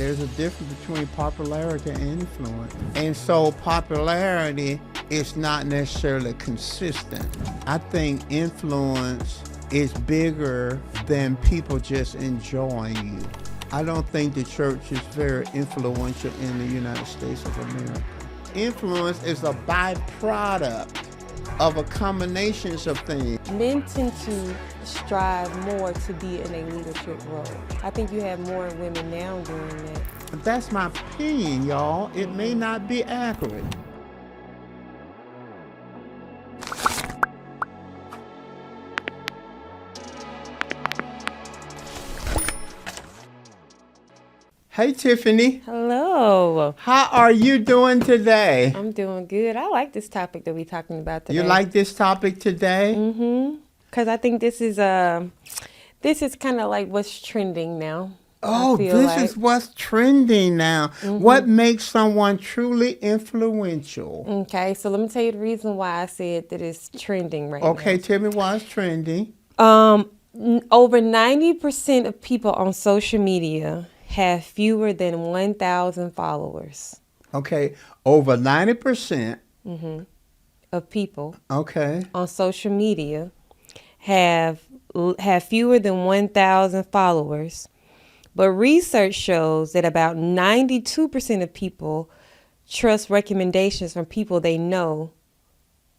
There's a difference between popularity and influence. And so popularity is not necessarily consistent. I think influence is bigger than people just enjoying you. I don't think the church is very influential in the United States of America. Influence is a byproduct of a combination of things. Men tend to strive more to be in a leadership role. I think you have more women now doing that. But that's my opinion, y'all. It may not be accurate. Hey, Tiffany. Hello. How are you doing today? I'm doing good. I like this topic that we're talking about today. You like this topic today? Mm-hmm. Because I think this is kind of like what's trending now. Oh, this is what's trending now. Mm-hmm. What makes someone truly influential? Okay, so let me tell you the reason why I said that it's trending right now. Okay, tell me why it's trending. Over 90% of people on social media have fewer than 1,000 followers. Okay, over 90% of people on social media have fewer than 1,000 followers. But research shows that about 92% of people trust recommendations from people they know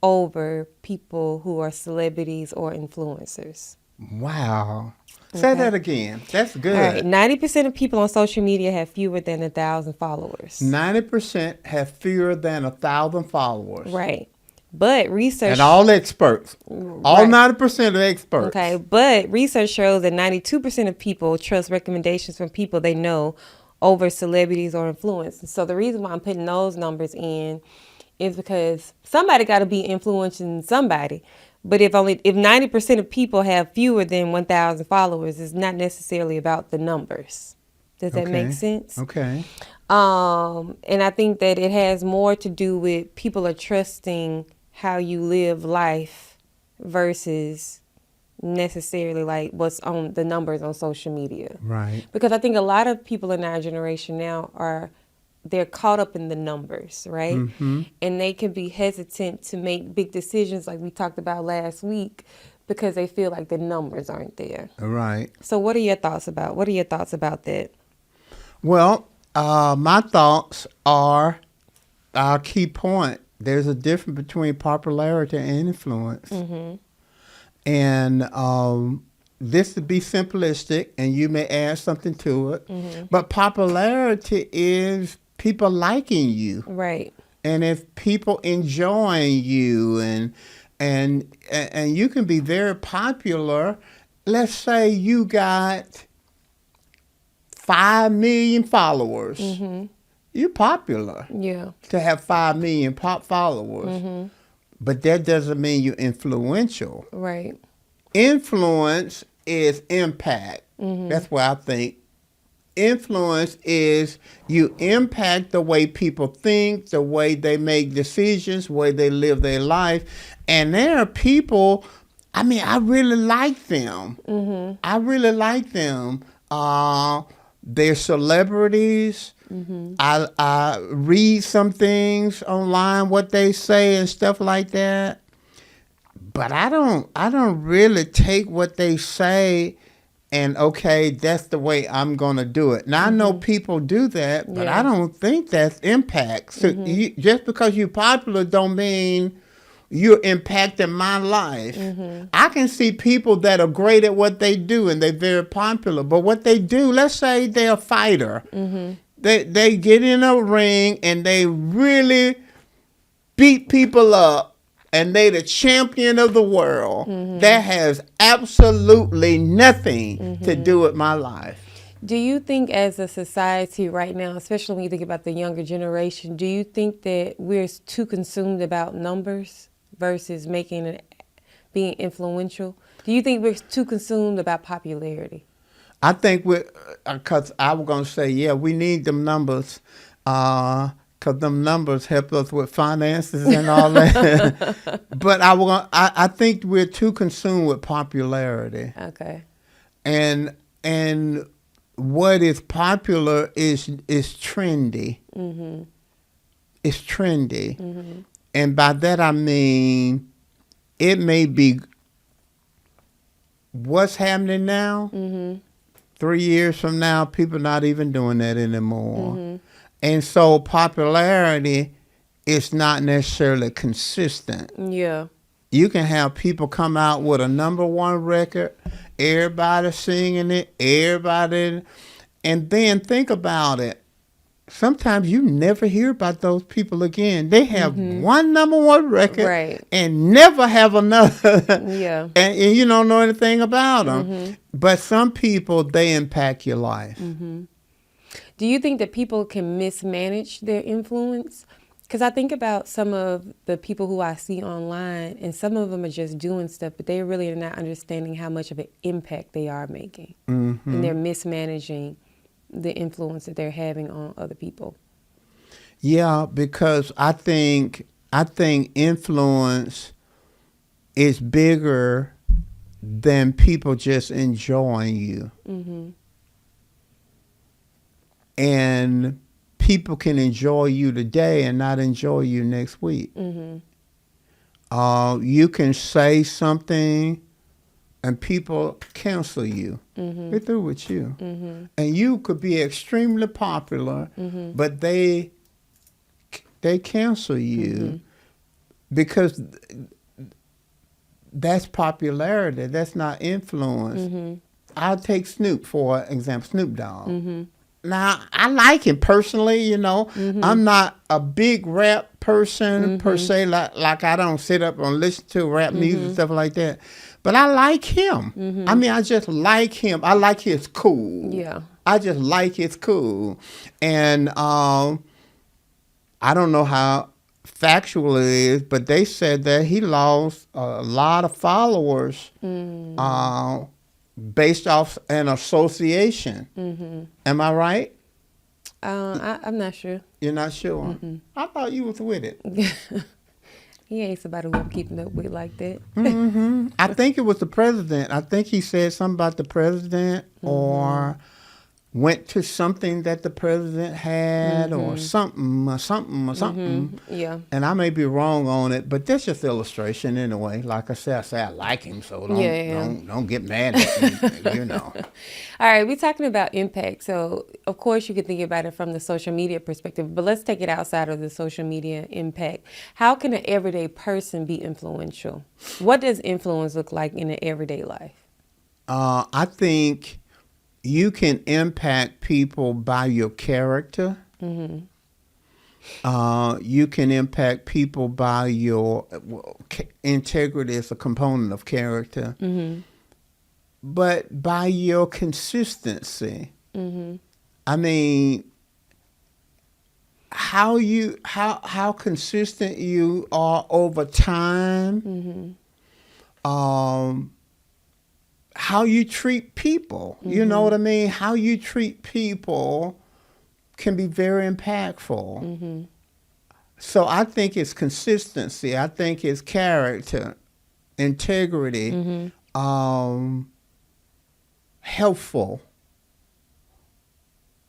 over people who are celebrities or influencers. Wow. Say that again. That's good. All right. 90% of people on social media have fewer than 1,000 followers. 90% have fewer than 1,000 followers. Right. But research... And all experts. All 90% are experts. Okay. But research shows that 92% of people trust recommendations from people they know over celebrities or influencers. So the reason why I'm putting those numbers in is because somebody got to be influencing somebody. But if 90% of people have fewer than 1,000 followers, it's not necessarily about the numbers. Does that make sense? Okay. And I think that it has more to do with people are trusting how you live life versus necessarily like what's on the numbers on social media. Right. Because I think a lot of people in our generation now they're caught up in the numbers, right? Mm-hmm. And they can be hesitant to make big decisions like we talked about last week because they feel like the numbers aren't there. Right. So what are your thoughts about that? Well, my thoughts are our key point. There's a difference between popularity and influence. Mm-hmm. And this would be simplistic, and you may add something to it. Mm-hmm. But popularity is people liking you, right? And if people enjoying you, and you can be very popular. Let's say you got 5 million followers. Mm-hmm. You're popular. Yeah. To have 5 million followers, Mm-hmm. but that doesn't mean you're influential. Right. Influence is impact. Mm-hmm. That's what I think. Influence is you impact the way people think, the way they make decisions, the way they live their life. And there are people, I really like them. Mm-hmm. I really like them. They're celebrities. Mm-hmm. I read some things online, what they say and stuff like that. But I don't really take what they say and, okay, that's the way I'm going to do it. Now, I know people do that, but I don't think that's impact. So just because you're popular don't mean you're impacting my life. Mm-hmm. I can see people that are great at what they do and they're very popular. But what they do, let's say they're a fighter. Mm-hmm. They get in a ring and they really beat people up. And they the champion of the world. Mm-hmm. That has absolutely nothing to do with my life. Do you think as a society right now, especially when you think about the younger generation, do you think that we're too consumed about numbers versus being influential? Do you think we're too consumed about popularity? I think because I was going to say, we need them numbers. Because them numbers help us with finances and all that. But I think we're too consumed with popularity. Okay. And what is popular is trendy. It's trendy. And by that I mean it may be what's happening now. 3 years from now, people not even doing that anymore. And so popularity is not necessarily consistent. Yeah. You can have people come out with a number one record, everybody singing it, everybody, and then think about it. Sometimes you never hear about those people again. They have one number one record Right. and never have another. Yeah. And you don't know anything about them. But some people, they impact your life. Do you think that people can mismanage their influence? Because I think about some of the people who I see online, and some of them are just doing stuff, but they really are not understanding how much of an impact they are making. And they're mismanaging the influence that they're having on other people. Yeah, because I think influence is bigger than people just enjoying you. And people can enjoy you today and not enjoy you next week. You can say something and people cancel you. They're through with you. And you could be extremely popular, but they cancel you because that's popularity. That's not influence. I'll take Snoop for example, Snoop Dogg. Now, I like him personally, you know. I'm not a big rap person per se, like I don't sit up and listen to rap music and stuff like that. But I like him. I mean, I just like him. I like his cool. Yeah. I just like his cool. And I don't know how factual it is, but they said that he lost a lot of followers based off an association. Am I right? I'm not sure. You're not sure? I thought you was with it. He ain't somebody who I'm keeping up with like that. I think it was the president. I think he said something about the president or went to something that the president had or something. Yeah. And I may be wrong on it, but that's just illustration anyway. Like I say I like him, so don't get mad at me, you know. All right, we're talking about impact. So, of course, you could think about it from the social media perspective, but let's take it outside of the social media impact. How can an everyday person be influential? What does influence look like in an everyday life? I think you can impact people by your character. You can impact people by your integrity is a component of character. But by your consistency. I mean, how consistent you are over time. How you treat people. You know what I mean? How you treat people can be very impactful. So I think it's consistency. I think it's character, integrity, helpful.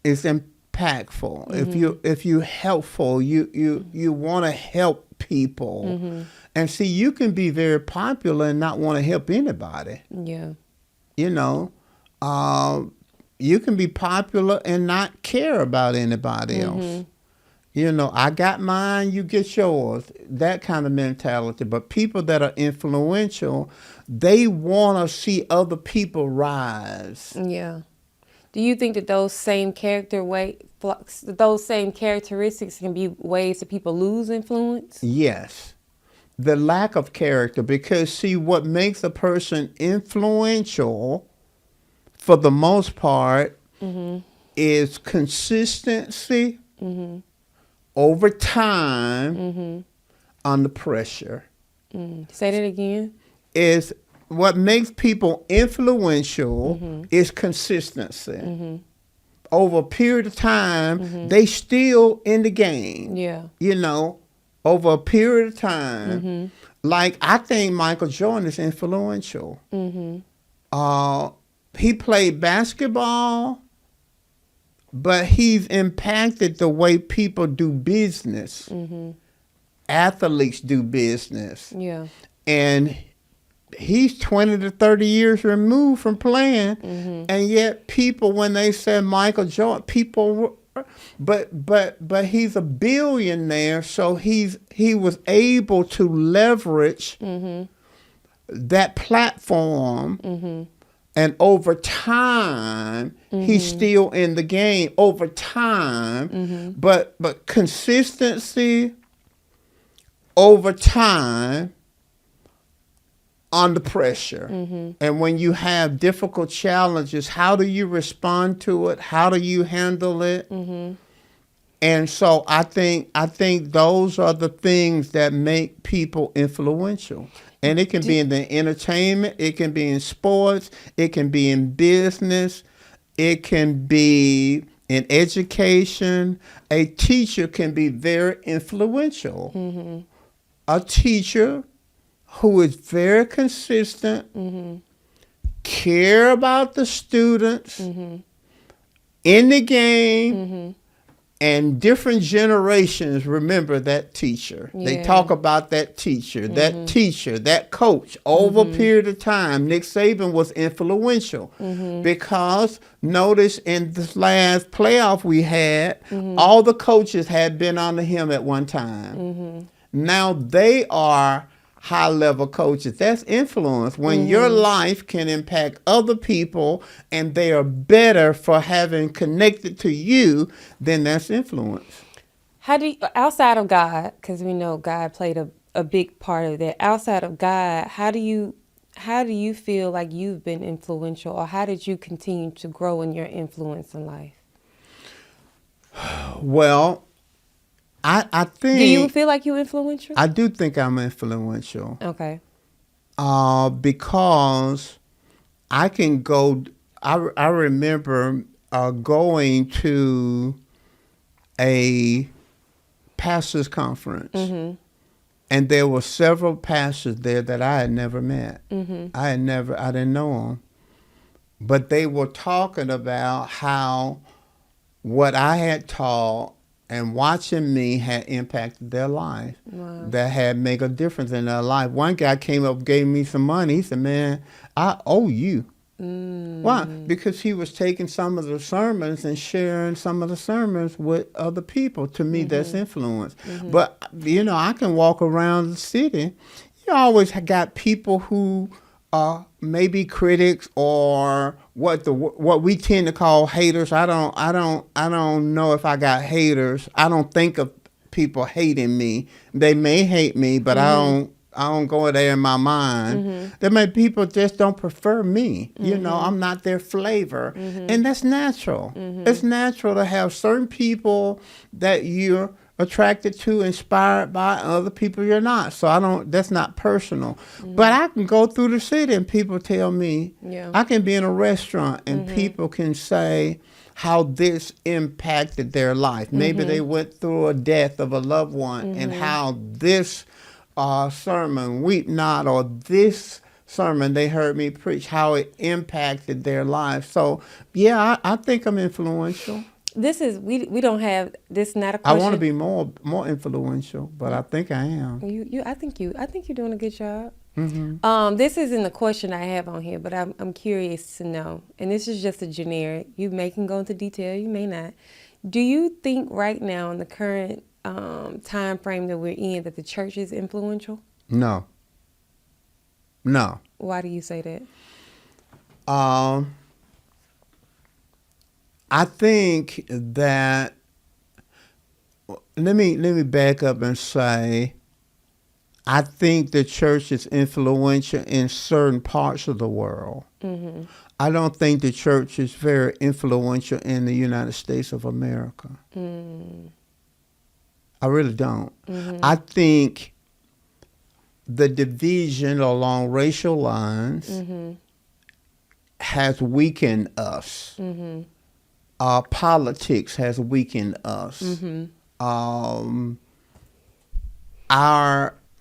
It's impactful. If you're helpful, you want to help people. And see, you can be very popular and not want to help anybody. Yeah. You know, you can be popular and not care about anybody else. You know, I got mine, you get yours. That kind of mentality. But people that are influential, they want to see other people rise. Yeah. Do you think that those same characteristics can be ways that people lose influence? Yes. The lack of character, because see, what makes a person influential for the most part is consistency over time under pressure. Say that again. Is what makes people influential is consistency. Over a period of time, they still in the game. Yeah. You know, over a period of time. Like, I think Michael Jordan is influential. He played basketball but he's impacted the way people do business. Athletes do business. Yeah. And he's 20 to 30 years removed from playing. And yet people, when they said Michael Jordan, people, but he's a billionaire, so he was able to leverage that platform. And over time, he's still in the game over time. But consistency over time, under pressure. And when you have difficult challenges, how do you respond to it? How do you handle it? And so I think those are the things that make people influential. And it can be in the entertainment, it can be in sports, it can be in business, it can be in education. A teacher can be very influential. A teacher who is very consistent, care about the students, in the game, and different generations remember that teacher. They talk about that teacher, that coach. Over a period of time, Nick Saban was influential because notice in this last playoff we had, all the coaches had been under him at one time. Now they are high-level coaches. That's influence. When your life can impact other people and they are better for having connected to you, then that's influence. How do you, outside of God, because we know God played a big part of that, outside of God, how do you feel like you've been influential, or how did you continue to grow in your influence in life? Well, I think... Do you feel like you're influential? I do think I'm influential. Okay. Because I can go... I remember going to a pastor's conference. And there were several pastors there that I had never met. I didn't know them. But they were talking about how what I had taught and watching me had impacted their life. That had made a difference in their life. One guy came up, gave me some money. He said, "Man, I owe you." Why? Because he was taking some of the sermons and sharing some of the sermons with other people. To me, that's influence. But, I can walk around the city. You always got people who are maybe critics or what we tend to call haters. I don't know if I got haters. I don't think of people hating me. They may hate me, but I don't go there in my mind. There may be people just don't prefer me. I'm not their flavor. And that's natural. It's natural to have certain people that you're attracted to, inspired by, other people you're not. So that's not personal. But I can go through the city and people tell me, I can be in a restaurant and people can say how this impacted their life. Maybe they went through a death of a loved one and how this sermon, weep not, or this sermon they heard me preach, how it impacted their life. So, I think I'm influential. This is we don't have this. Not a question. I want to be more influential, but I think I am. I think you're doing a good job. This isn't the question I have on here, but I'm curious to know, and this is just a generic. You may can go into detail, you may not. Do you think right now in the current time frame that we're in that the church is influential? No. Why do you say that? I think that, let me back up and say, I think the church is influential in certain parts of the world. I don't think the church is very influential in the United States of America. I really don't. I think the division along racial lines has weakened us. Politics has weakened us.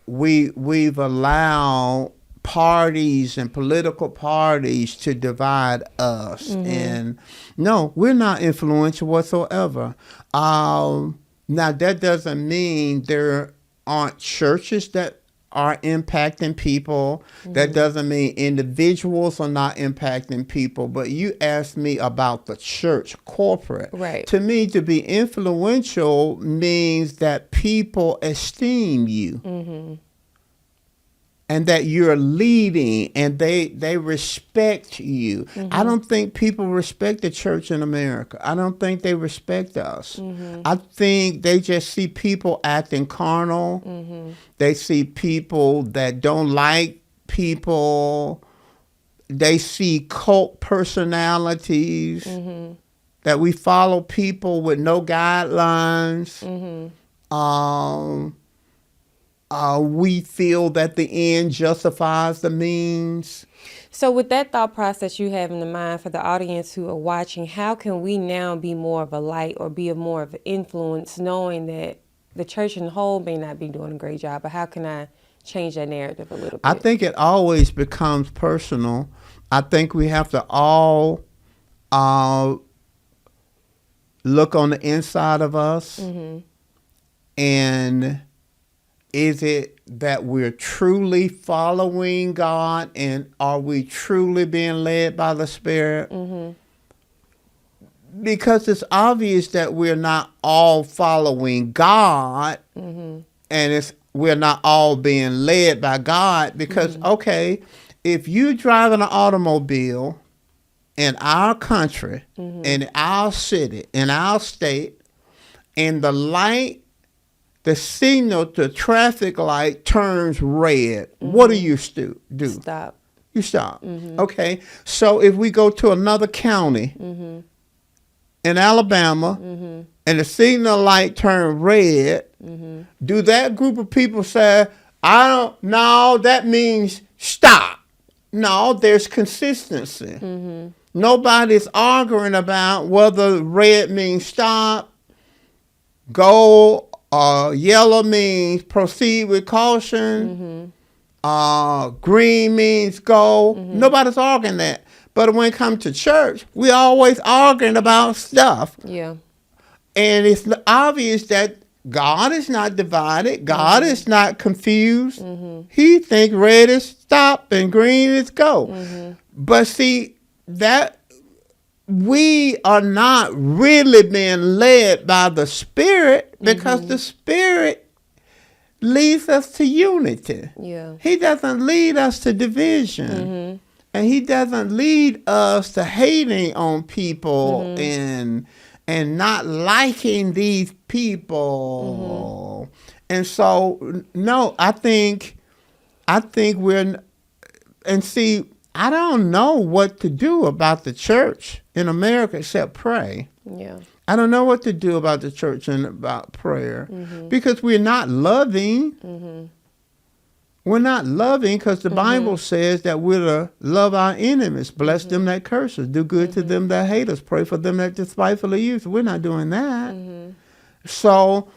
We've allowed parties and political parties to divide us. And no, we're not influential whatsoever. Now, that doesn't mean there aren't churches that are impacting people. That doesn't mean individuals are not impacting people. But you asked me about the church corporate. Right. To me, to be influential means that people esteem you. And that you're leading and they respect you. I don't think people respect the church in America. I don't think they respect us. I think they just see people acting carnal. They see people that don't like people. They see cult personalities. That we follow people with no guidelines. We feel that the end justifies the means. So with that thought process you have in the mind for the audience who are watching, how can we now be more of a light or be more of an influence, knowing that the church in whole may not be doing a great job, but how can I change that narrative a little bit? I think it always becomes personal. I think we have to all look on the inside of us. And is it that we're truly following God, and are we truly being led by the Spirit? Because it's obvious that we're not all following God, and we're not all being led by God. Because, okay, if you drive an automobile in our country, in our city, in our state, and the signal, the traffic light turns red, what do you do? Stop. You stop. Okay. So if we go to another county in Alabama and the signal light turn red, do that group of people say, no, that means stop? No, there's consistency. Nobody's arguing about whether red means stop, go, yellow means proceed with caution. Green means go. Nobody's arguing that. But when it comes to church, we always arguing about stuff. Yeah. And it's obvious that God is not divided. God is not confused. He thinks red is stop and green is go. But see, that we are not really being led by the Spirit, because the Spirit leads us to unity. Yeah. He doesn't lead us to division. And he doesn't lead us to hating on people and not liking these people. And so, no, I think we're, and see, I don't know what to do about the church in America except pray. Yeah. I don't know what to do about the church and about prayer, because we're not loving. We're not loving, because the Bible says that we're to love our enemies, bless them that curse us, do good to them that hate us, pray for them that despitefully use us. We're not doing that. So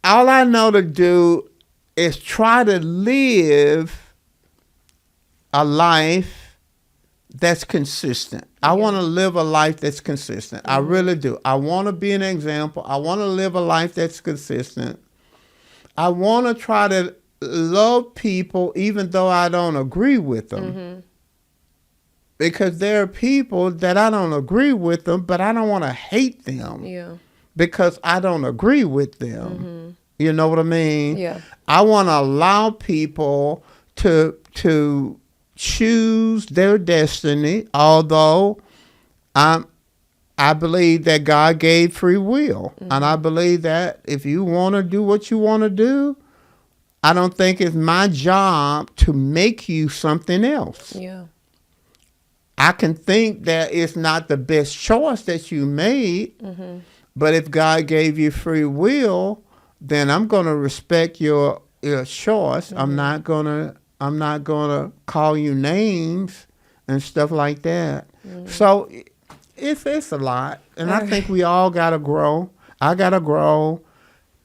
all I know to do is try to live a life that's consistent. I want to live a life that's consistent. I really do. I want to be an example. I want to live a life that's consistent. I want to try to love people even though I don't agree with them. Because there are people that I don't agree with them, but I don't want to hate them. Yeah. Because I don't agree with them. You know what I mean? Yeah. I want to allow people to choose their destiny, although I believe that God gave free will. And I believe that if you want to do what you want to do, I don't think it's my job to make you something else. Yeah. I can think that it's not the best choice that you made, but if God gave you free will, then I'm going to respect your choice. I'm not going to call you names and stuff like that. So it's a lot, and I think we all gotta grow. I gotta grow.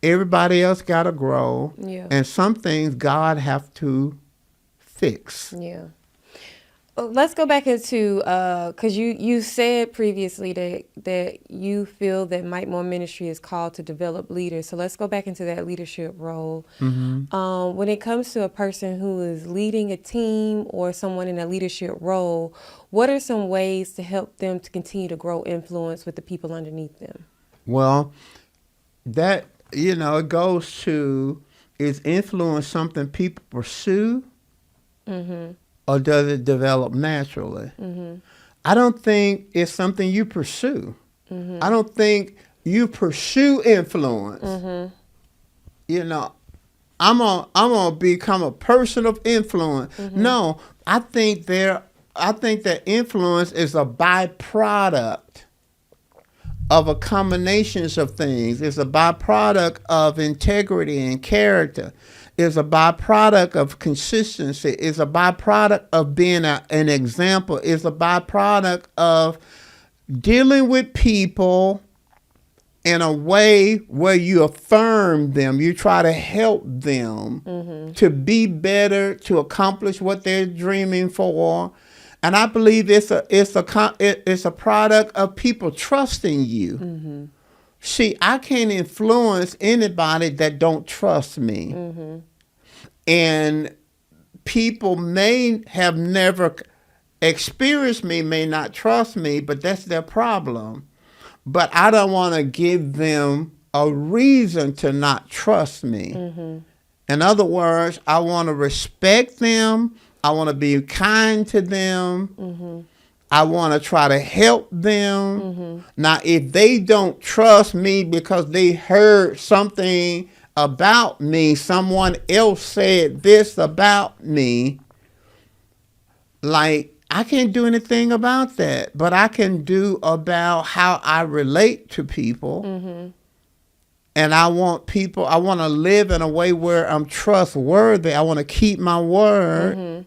Everybody else gotta grow. Yeah. And some things God have to fix. Yeah. Let's go back into because you said previously that you feel that Mike Moore Ministry is called to develop leaders. So let's go back into that leadership role. When it comes to a person who is leading a team or someone in a leadership role, what are some ways to help them to continue to grow influence with the people underneath them? Well, that, it goes to, is influence something people pursue? Or does it develop naturally? I don't think it's something you pursue. I don't think you pursue influence. I'm gonna become a person of influence. No, I think that influence is a byproduct of a combinations of things. It's a byproduct of integrity and character. It's a byproduct of consistency. It's a byproduct of being an example. It's a byproduct of dealing with people in a way where you affirm them. You try to help them to be better, to accomplish what they're dreaming for. And I believe it's a product of people trusting you. See, I can't influence anybody that don't trust me. And people may have never experienced me, may not trust me, but that's their problem. But I don't want to give them a reason to not trust me. In other words, I want to respect them. I want to be kind to them. I want to try to help them. Now, if they don't trust me because they heard something about me, someone else said this about me, like, I can't do anything about that, but I can do about how I relate to people. And I want to live in a way where I'm trustworthy. I want to keep my word.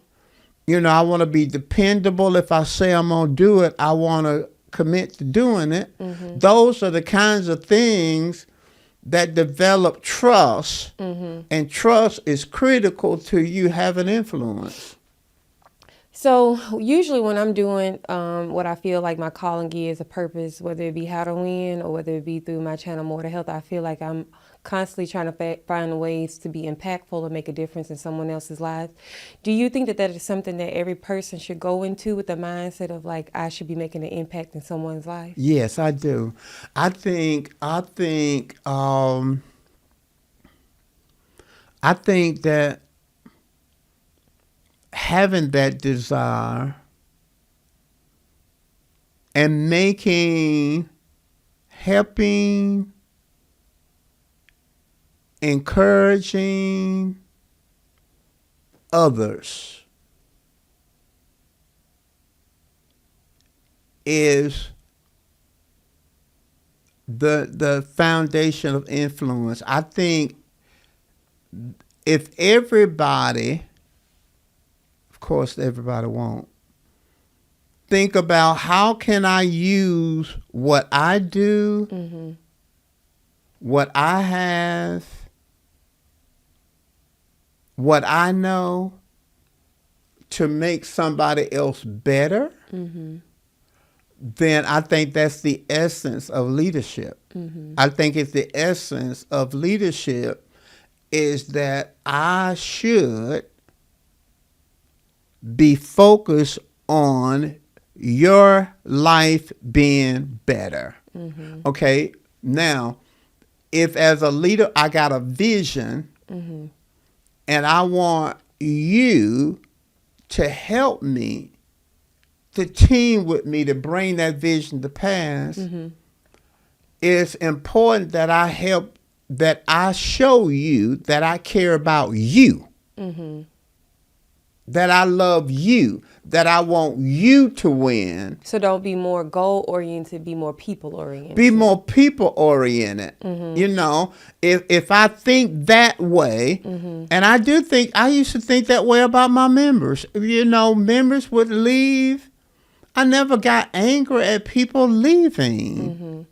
I want to be dependable. If I say I'm going to do it, I want to commit to doing it. Those are the kinds of things that develop trust. And trust is critical to you having influence. So usually when I'm doing what I feel like my calling is, a purpose, whether it be how to win or whether it be through my channel More to Health, I feel like I'm constantly trying to find ways to be impactful or make a difference in someone else's life. Do you think that is something that every person should go into with the mindset of like, I should be making an impact in someone's life? Yes, I do. I think that having that desire and helping, encouraging others is the foundation of influence. I think if everybody, of course everybody won't, think about how can I use what I do, what I have, what I know to make somebody else better, then I think that's the essence of leadership. I think it's the essence of leadership is that I should be focused on your life being better. Okay, now, if as a leader I got a vision and I want you to help me, to team with me to bring that vision to pass, it's important that I show you that I care about you, that I love you, that I want you to win. So don't be more goal-oriented, be more people-oriented. Be more people-oriented. If I think that way, and I used to think that way about my members. Members would leave. I never got angry at people leaving.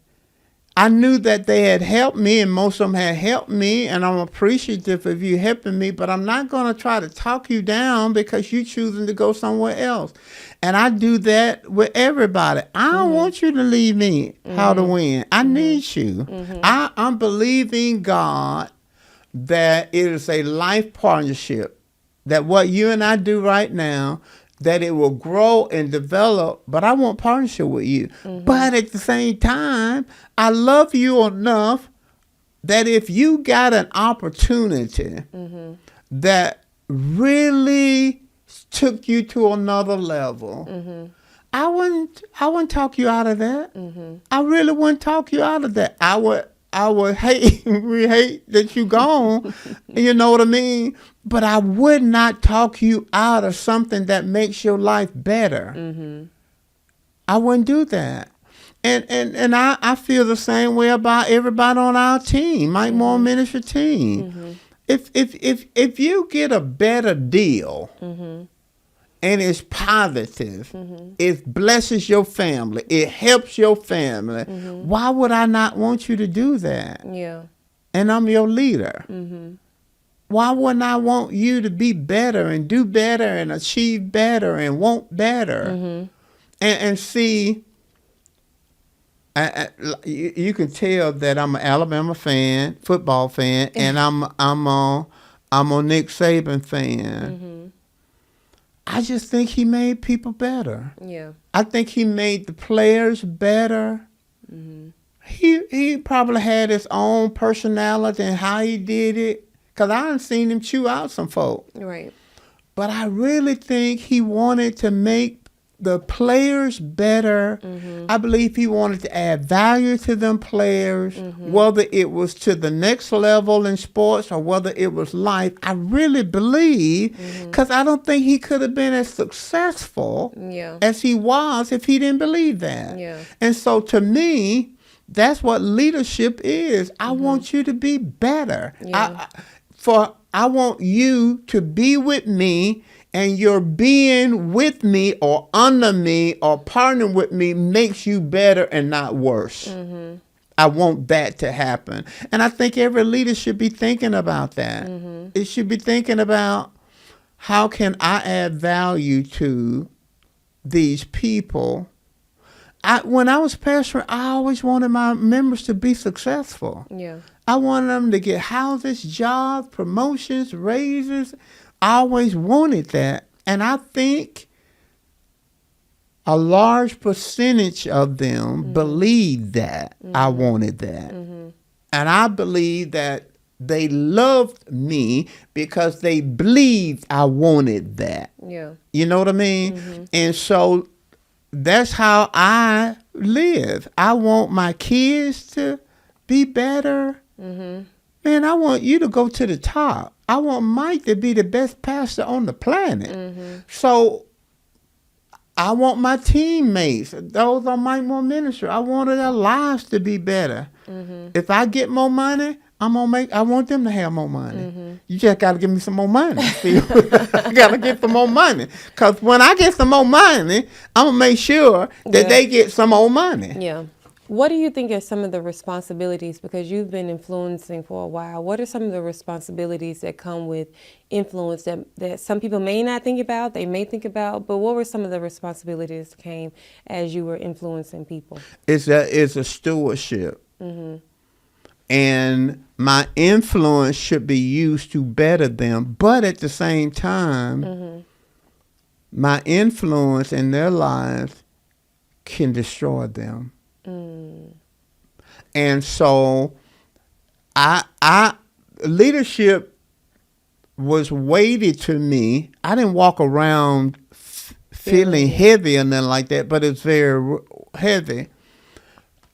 I knew that they had helped me, and most of them had helped me, and I'm appreciative of you helping me, but I'm not going to try to talk you down because you're choosing to go somewhere else. And I do that with everybody. I don't want you to leave me how to win. I need you. I'm believing God that it is a life partnership, that what you and I do right now, that it will grow and develop, but I want partnership with you. But at the same time, I love you enough that if you got an opportunity that really took you to another level, I wouldn't talk you out of that. I really wouldn't talk you out of that. I would hate, we hate that you gone, you know what I mean? But I would not talk you out of something that makes your life better. I wouldn't do that. And I feel the same way about everybody on our team, Mike Moore Ministry team. If you get a better deal, and it's positive, it blesses your family, it helps your family, why would I not want you to do that? Yeah. And I'm your leader. Why wouldn't I want you to be better and do better and achieve better and want better? And see, you can tell that I'm an Alabama fan, football fan, and I'm a Nick Saban fan. I just think he made people better. Yeah. I think he made the players better. He probably had his own personality and how he did it, because I done seen him chew out some folk. Right. But I really think he wanted to make the players better. I believe he wanted to add value to them players, whether it was to the next level in sports or whether it was life. I really believe, because I don't think he could have been as successful as he was if he didn't believe that. Yeah. And so to me, that's what leadership is. I want you to be better. Yeah. I want you to be with me, and your being with me or under me or partnering with me makes you better and not worse. I want that to happen. And I think every leader should be thinking about that. It should be thinking about, how can I add value to these people? When I was pastoring, I always wanted my members to be successful. Yeah. I wanted them to get houses, jobs, promotions, raises. I always wanted that. And I think a large percentage of them believed that I wanted that. And I believe that they loved me because they believed I wanted that. Yeah. You know what I mean? And so that's how I live. I want my kids to be better. Man, I want you to go to the top. I want Mike to be the best pastor on the planet. So I want my teammates, those on Mike Moore Ministry, I want their lives to be better. If I get more money, I want them to have more money. You just got to give me some more money. See? I got to get some more money. Because when I get some more money, I'm going to make sure that they get some more money. Yeah. What do you think are some of the responsibilities, because you've been influencing for a while, what are some of the responsibilities that come with influence that some people may not think about, they may think about, but what were some of the responsibilities that came as you were influencing people? It's a stewardship. And my influence should be used to better them, but at the same time, my influence in their lives can destroy them. And so I leadership was weighted to me. I didn't walk around feeling heavy or nothing like that, but it's very heavy.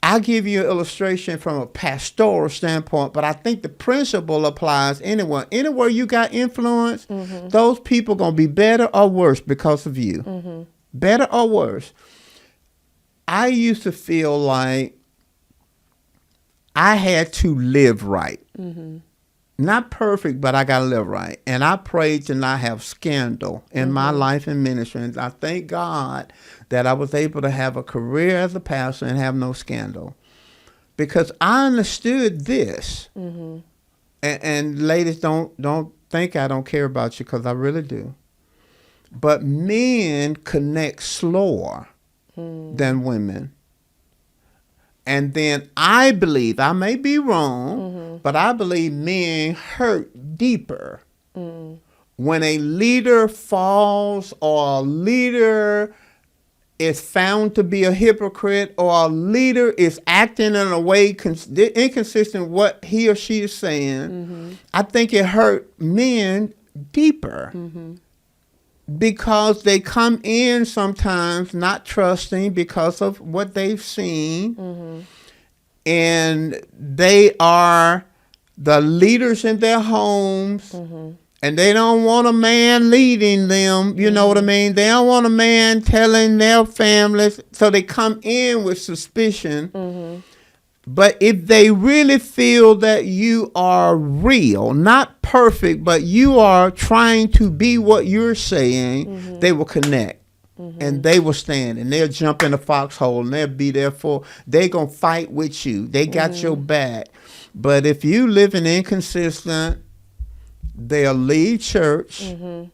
I'll give you an illustration from a pastoral standpoint, but I think the principle applies anywhere. Anywhere you got influence, those people going to be better or worse because of you. Better or worse. I used to feel like I had to live right. Not perfect, but I got to live right. And I prayed to not have scandal in my life and ministry. And I thank God that I was able to have a career as a pastor and have no scandal. because I understood this. And ladies, don't think I don't care about you, because I really do. But men connect slower than women. And then I believe, I may be wrong, but I believe men hurt deeper. When a leader falls, or a leader is found to be a hypocrite, or a leader is acting in a way inconsistent with what he or she is saying, I think it hurt men deeper. Because they come in sometimes not trusting because of what they've seen. And they are the leaders in their homes. And they don't want a man leading them, you know what I mean? They don't want a man telling their families. So they come in with suspicion. But if they really feel that you are real, not perfect, but you are trying to be what you're saying, they will connect. And they will stand, and they'll jump in the foxhole, and they'll be there they're going to fight with you. They got your back. But if you living inconsistent, they'll leave church, and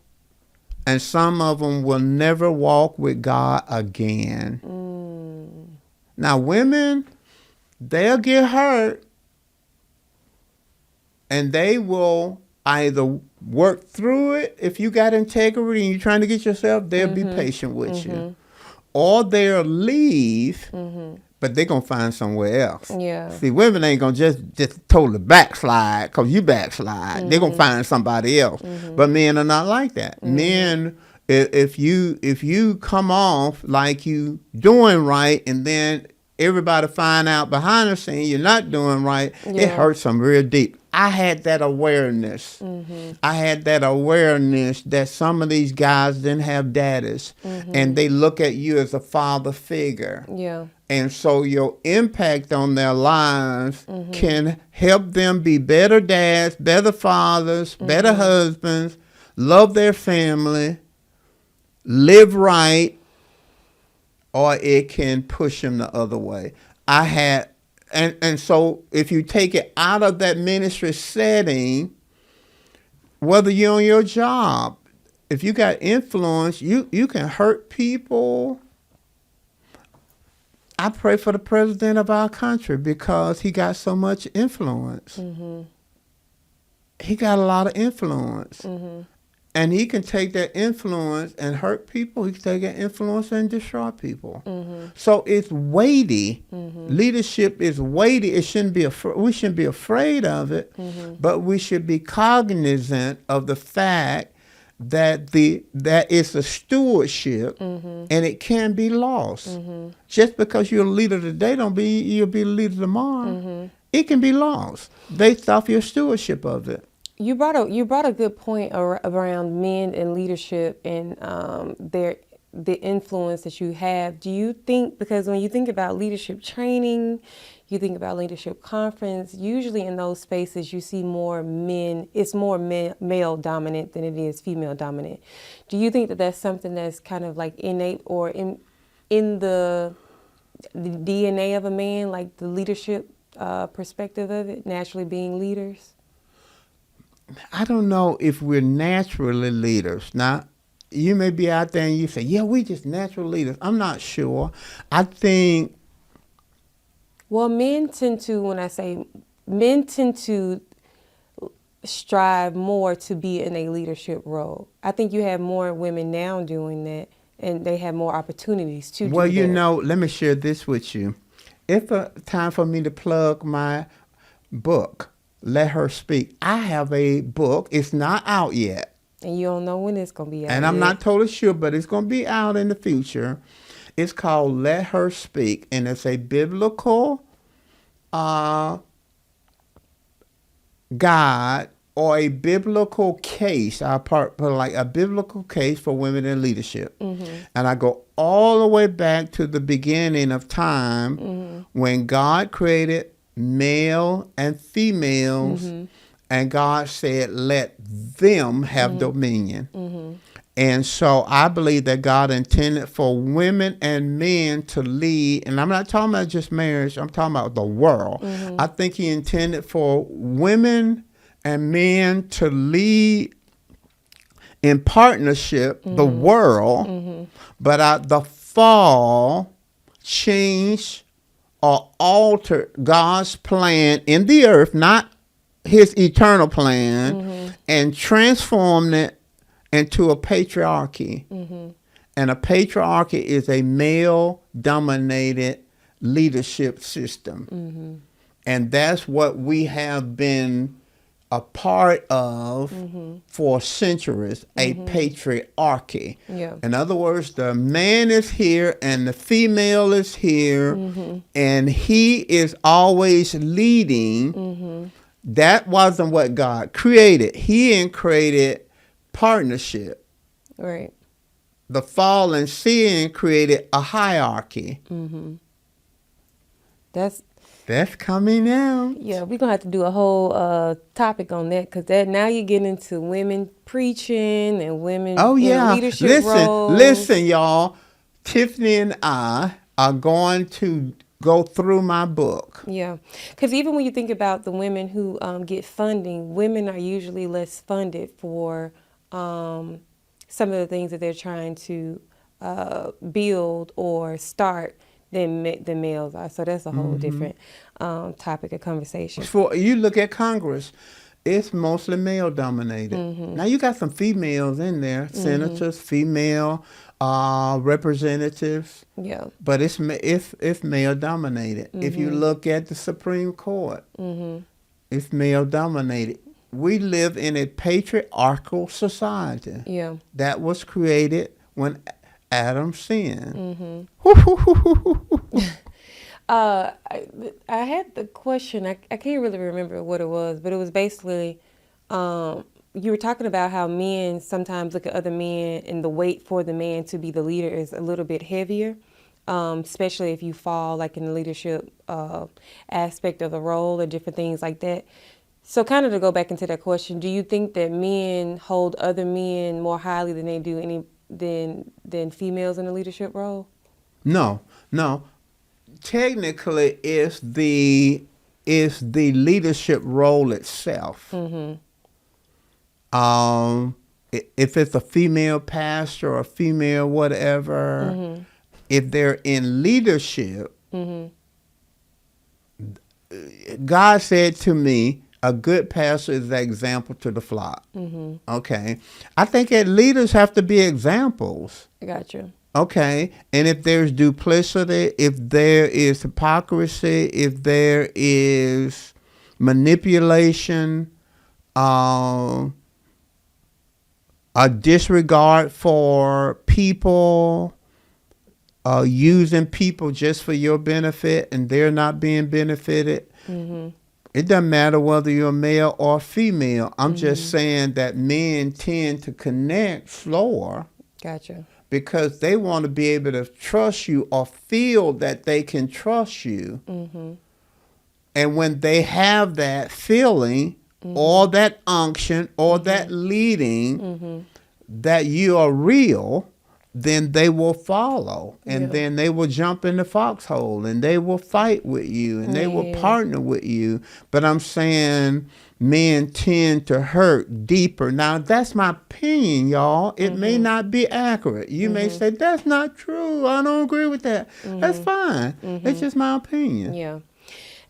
some of them will never walk with God again. Now, women, they'll get hurt, and they will either work through it. If you got integrity and you're trying to get yourself, they'll be patient with you. Or they'll leave, but they're going to find somewhere else. Yeah. See, women ain't going to just totally backslide because you backslide. They're going to find somebody else. But men are not like that. Men, if you come off like you doing right, and then everybody find out behind the scene you're not doing right, it hurts them real deep. I had that awareness. I had that awareness that some of these guys didn't have daddies, and they look at you as a father figure. Yeah. And so your impact on their lives can help them be better dads, better fathers, better husbands, love their family, live right, or it can push them the other way. And so if you take it out of that ministry setting, whether you're on your job, if you got influence, you can hurt people. I pray for the president of our country because he got so much influence. He got a lot of influence. And he can take that influence and hurt people. He can take that influence and destroy people. So it's weighty. Leadership is weighty. It shouldn't be we shouldn't be afraid of it, but we should be cognizant of the fact that that it's a stewardship, and it can be lost. Just because you're a leader today, don't be you'll be a leader tomorrow. It can be lost based off your stewardship of it. You brought a good point around men and leadership and the influence that you have. Do you think, because when you think about leadership training, you think about leadership conference, usually in those spaces you see more men, it's more male dominant than it is female dominant. Do you think that that's something that's kind of like innate or in the DNA of a man, like the leadership perspective of it, naturally being leaders? I don't know if we're naturally leaders. Now, you may be out there and you say, yeah, we just natural leaders. I'm not sure. I think... Well, men tend to strive more to be in a leadership role. I think you have more women now doing that, and they have more opportunities to do that. Well, you know, let me share this with you. It's time for me to plug my book, Let Her Speak. I have a book. It's not out yet. And you don't know when it's going to be out. And I'm not totally sure, but it's going to be out in the future. It's called Let Her Speak, and it's a biblical guide or a biblical case. I put like a biblical case for women in leadership. And I go all the way back to the beginning of time when God created male and females, and God said, let them have dominion. And so I believe that God intended for women and men to lead. And I'm not talking about just marriage. I'm talking about the world. I think he intended for women and men to lead in partnership the world. But the fall changed or altered God's plan in the earth, not his eternal plan, and transformed it into a patriarchy. And a patriarchy is a male-dominated leadership system. And that's what we have been a part of for centuries, a patriarchy. Yeah. In other words, the man is here and the female is here, and he is always leading. That wasn't what God created. He created partnership. Right. The fall and sin created a hierarchy. That's coming out. Yeah, we're gonna have to do a whole topic on that, because that now you're getting into women preaching and women Oh in yeah. leadership roles. Listen, y'all. Tiffany and I are going to go through my book. Yeah, because even when you think about the women who get funding, women are usually less funded for some of the things that they're trying to build or start than males are. So that's a whole different topic of conversation. For you look at Congress, it's mostly male dominated. Now you got some females in there, senators, female representatives. Yeah. But it's male dominated. If you look at the Supreme Court, it's male dominated. We live in a patriarchal society. Yeah. That was created when Adam sinned. I had the question. I can't really remember what it was, but it was basically you were talking about how men sometimes look at other men and the weight for the man to be the leader is a little bit heavier, especially if you fall like in the leadership aspect of the role or different things like that. So kind of to go back into that question, do you think that men hold other men more highly than they do than females in a leadership role? No. Technically, it's the leadership role itself. If it's a female pastor or a female whatever, if they're in leadership, God said to me, a good pastor is an example to the flock. Okay. I think that leaders have to be examples. I got you. Okay. And if there's duplicity, if there is hypocrisy, if there is manipulation, a disregard for people, using people just for your benefit and they're not being benefited, it doesn't matter whether you're male or female. I'm just saying that men tend to connect slower. Gotcha. Because they want to be able to trust you or feel that they can trust you. And when they have that feeling or that unction or that leading that you are real, then they will follow. And then they will jump in the foxhole and they will fight with you and they will partner with you. But I'm saying men tend to hurt deeper. Now, that's my opinion, y'all. It may not be accurate. You may say, that's not true. I don't agree with that. That's fine. It's just my opinion. Yeah.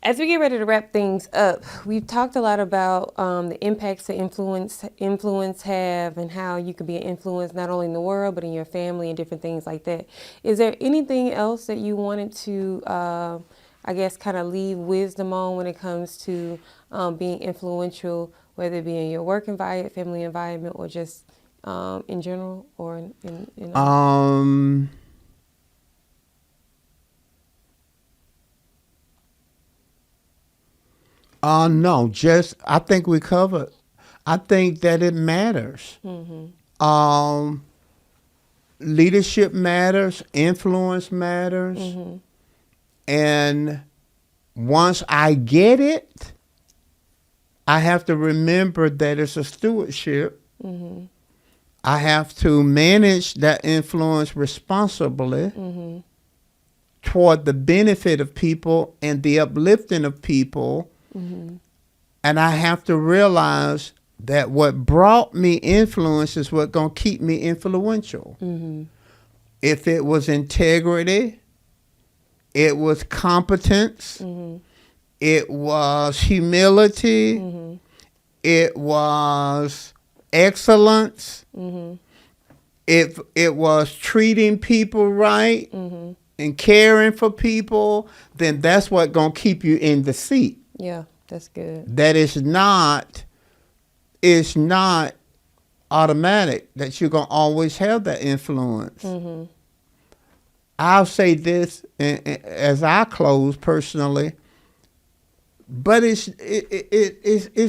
As we get ready to wrap things up, we've talked a lot about the impacts that influence have and how you could be an influence not only in the world, but in your family and different things like that. Is there anything else that you wanted to, I guess, kind of leave wisdom on when it comes to being influential, whether it be in your work environment, family environment, or just in general, or in No, just I think we covered. I think that it matters. Leadership matters, influence matters, and once I get it, I have to remember that it's a stewardship. I have to manage that influence responsibly toward the benefit of people and the uplifting of people. And I have to realize that what brought me influence is what's going to keep me influential. If it was integrity, it was competence, it was humility, it was excellence, it was treating people right and caring for people, then that's what's going to keep you in the seat. Yeah, that's good. That is not, it's not automatic that you're going to always have that influence. I'll say this as I close personally, but it's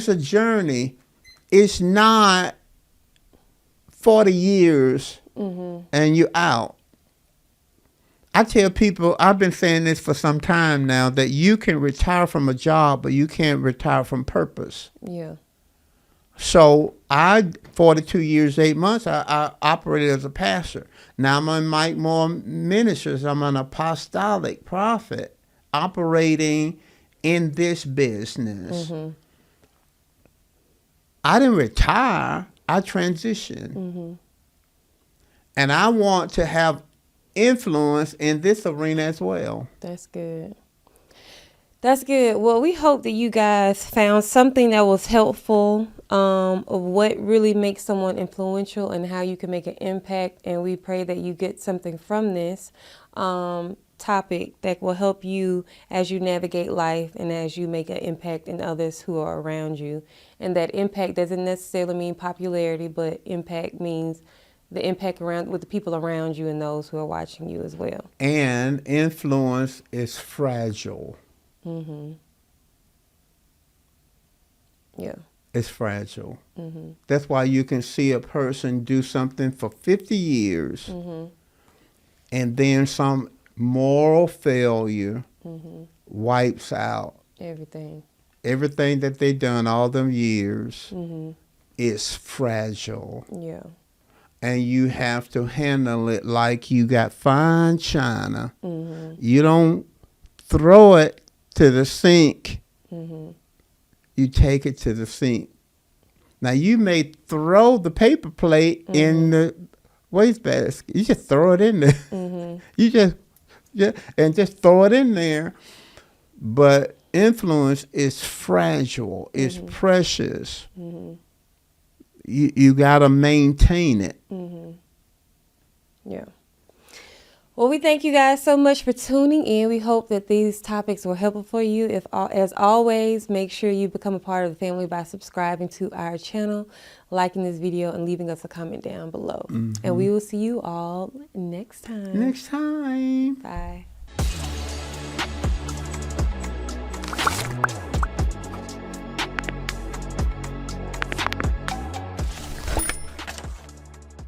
a journey. It's not 40 years and you're out. I tell people, I've been saying this for some time now, that you can retire from a job, but you can't retire from purpose. Yeah. So 42 years, 8 months, I operated as a pastor. Now I'm in Mike Moore Ministries. I'm an apostolic prophet operating in this business. I didn't retire. I transitioned. And I want to have influence in this arena as well. That's good. That's good. Well, we hope that you guys found something that was helpful of what really makes someone influential and how you can make an impact. And we pray that you get something from this topic that will help you as you navigate life and as you make an impact in others who are around you. And that impact doesn't necessarily mean popularity, but impact means the impact around with the people around you and those who are watching you as well. And influence is fragile. Yeah. It's fragile. That's why you can see a person do something for 50 years and then some moral failure wipes out Everything that they've done all them years. Is fragile. Yeah. And you have to handle it like you got fine china. You don't throw it to the sink. You take it to the sink. Now you may throw the paper plate in the wastebasket. You just throw it in there. You just throw it in there. But influence is fragile. It's precious. You got to maintain it. Yeah. Well, we thank you guys so much for tuning in. We hope that these topics were helpful for you. As always, make sure you become a part of the family by subscribing to our channel, liking this video, and leaving us a comment down below. And we will see you all next time. Next time. Bye.